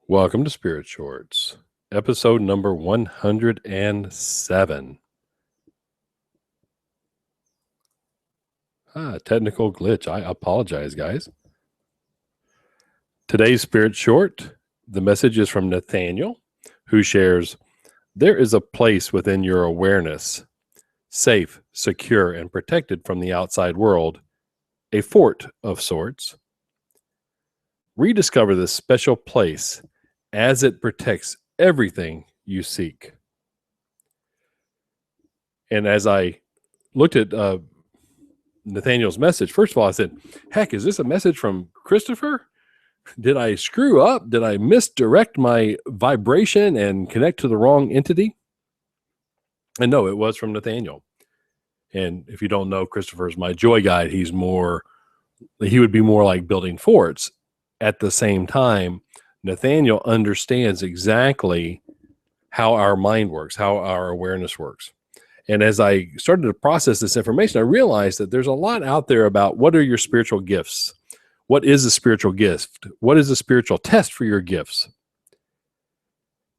Welcome to Spirit Shorts, episode number 107. Technical glitch. I apologize, guys. Today's Spirit Short, the message is from Nathaniel, who shares, "There is a place within your awareness, safe, secure, and protected from the outside world, a fort of sorts. Rediscover this special place as it protects everything you seek." And as I looked at Nathaniel's message, first of all, I said, heck, is this a message from Christopher? Did I screw up? Did I misdirect my vibration and connect to the wrong entity? And no, it was from Nathaniel. And if you don't know, Christopher's my joy guide. He would be more like building forts. At the same time, Nathaniel understands exactly how our mind works, how our awareness works. And as I started to process this information, I realized that there's a lot out there about what are your spiritual gifts? What is a spiritual gift? What is a spiritual test for your gifts?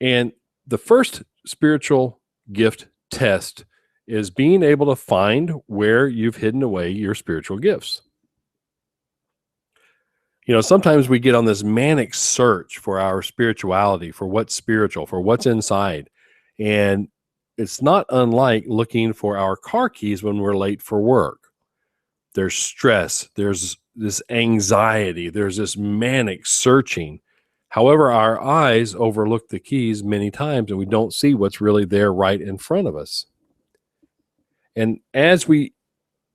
And the first spiritual gift test is being able to find where you've hidden away your spiritual gifts. You know, sometimes we get on this manic search for our spirituality, for what's spiritual, for what's inside. And it's not unlike looking for our car keys when we're late for work. There's stress, there's this anxiety, there's this manic searching. However, our eyes overlook the keys many times and we don't see what's really there right in front of us. And as we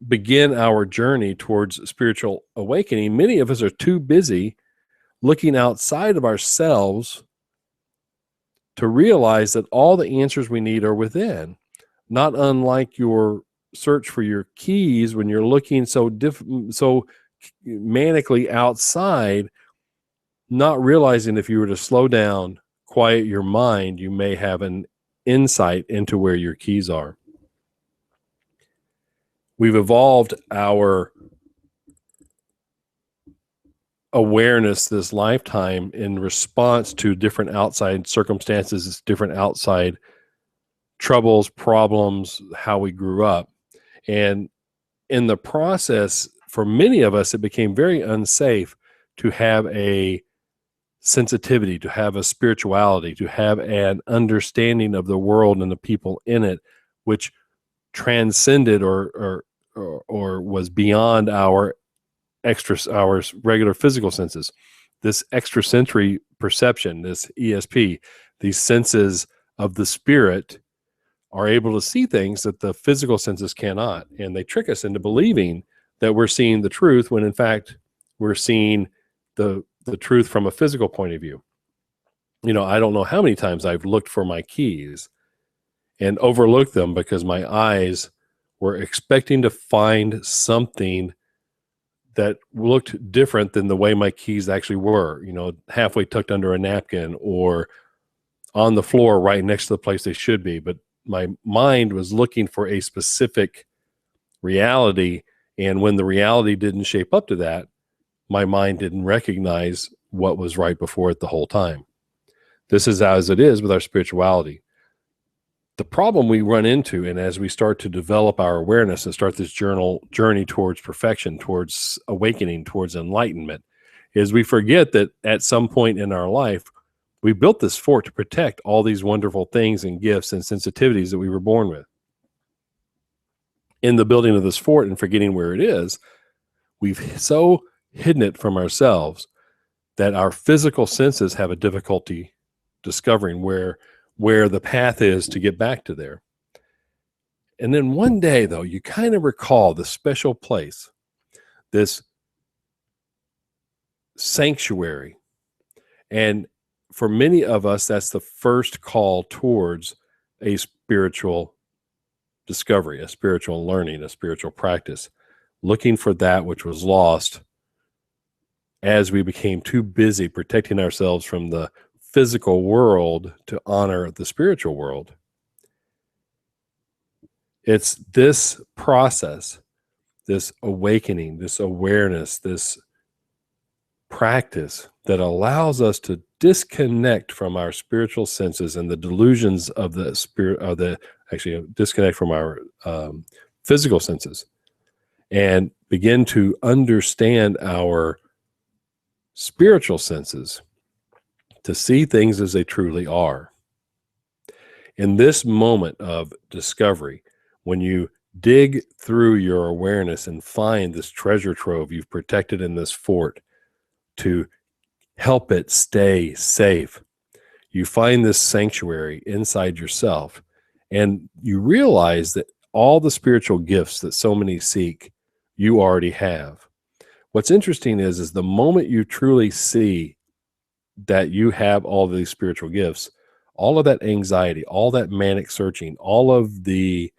begin our journey towards spiritual awakening, many of us are too busy looking outside of ourselves to realize that all the answers we need are within. Not unlike your search for your keys when you're looking so manically outside, not realizing if you were to slow down, quiet your mind, you may have an insight into where your keys are. We've evolved our awareness this lifetime in response to different outside circumstances, different outside troubles, problems, how we grew up. And in the process, for many of us, it became very unsafe to have a sensitivity, to have a spirituality, to have an understanding of the world and the people in it, which transcended or was beyond our regular physical senses. This extrasensory perception, this ESP, these senses of the spirit are able to see things that the physical senses cannot. And they trick us into believing that we're seeing the truth when in fact we're seeing the truth from a physical point of view. You know, I don't know how many times I've looked for my keys and overlooked them because my eyes were expecting to find something that looked different than the way my keys actually were, you know, halfway tucked under a napkin or on the floor right next to the place they should be. But my mind was looking for a specific reality. And when the reality didn't shape up to that, my mind didn't recognize what was right before it the whole time. This is as it is with our spirituality. The problem we run into, and as we start to develop our awareness and start this journey towards perfection, towards awakening, towards enlightenment, is we forget that at some point in our life, we built this fort to protect all these wonderful things and gifts and sensitivities that we were born with. In the building of this fort and forgetting where it is, we've so hidden it from ourselves that our physical senses have a difficulty discovering where the path is to get back to there. And then one day, though, you kind of recall the special place, this sanctuary. And for many of us, that's the first call towards a spiritual discovery, a spiritual learning, a spiritual practice, looking for that which was lost as we became too busy protecting ourselves from the physical world to honor the spiritual world. It's this process, this awakening, this awareness, this practice that allows us to disconnect from our spiritual senses and the delusions of the spirit, disconnect from our physical senses, and begin to understand our spiritual senses, to see things as they truly are. In this moment of discovery, when you dig through your awareness and find this treasure trove you've protected in this fort to help it stay safe, you find this sanctuary inside yourself, and you realize that all the spiritual gifts that so many seek, you already have. What's interesting is the moment you truly see that you have all these spiritual gifts, all of that anxiety, all that manic searching, all of the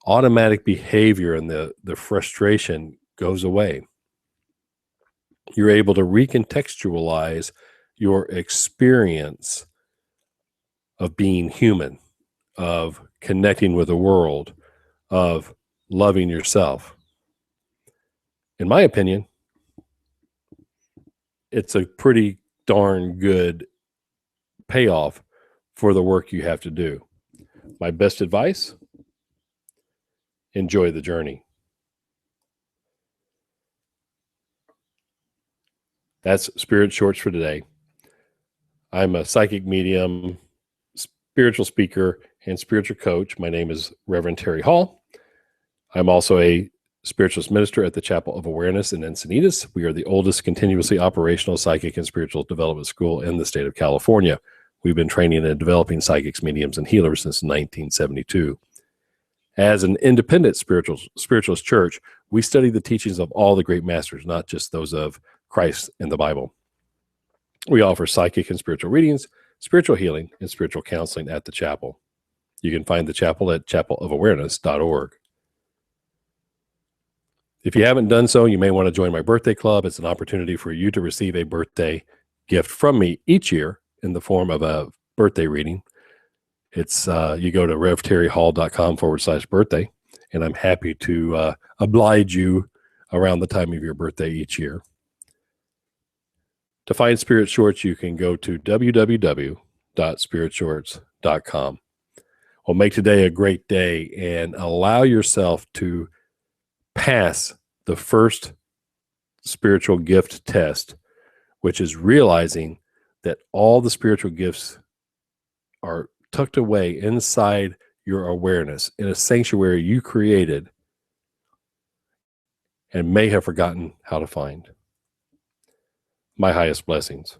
automatic behavior and the frustration goes away. You're able to recontextualize your experience of being human, of connecting with the world, of loving yourself. In my opinion, it's a pretty darn good payoff for the work you have to do. My best advice: enjoy the journey. That's Spirit Shorts for today. I'm a psychic medium, spiritual speaker, and spiritual coach. My name is Reverend Terry Hall. I'm also a spiritualist minister at the Chapel of Awareness in Encinitas. We are the oldest continuously operational psychic and spiritual development school in the state of California. We've been training and developing psychics, mediums, and healers since 1972. As an independent spiritualist church, we study the teachings of all the great masters, not just those of Christ and the Bible. We offer psychic and spiritual readings, spiritual healing, and spiritual counseling at the chapel. You can find the chapel at chapelawawareness.org. If you haven't done so, you may want to join my birthday club. It's an opportunity for you to receive a birthday gift from me each year in the form of a birthday reading. It's you go to revterryhall.com/birthday, and I'm happy to oblige you around the time of your birthday each year. To find Spirit Shorts, you can go to www.spiritshorts.com. Well, make today a great day and allow yourself to pass the first spiritual gift test, which is realizing that all the spiritual gifts are tucked away inside your awareness in a sanctuary you created and may have forgotten how to find. My highest blessings.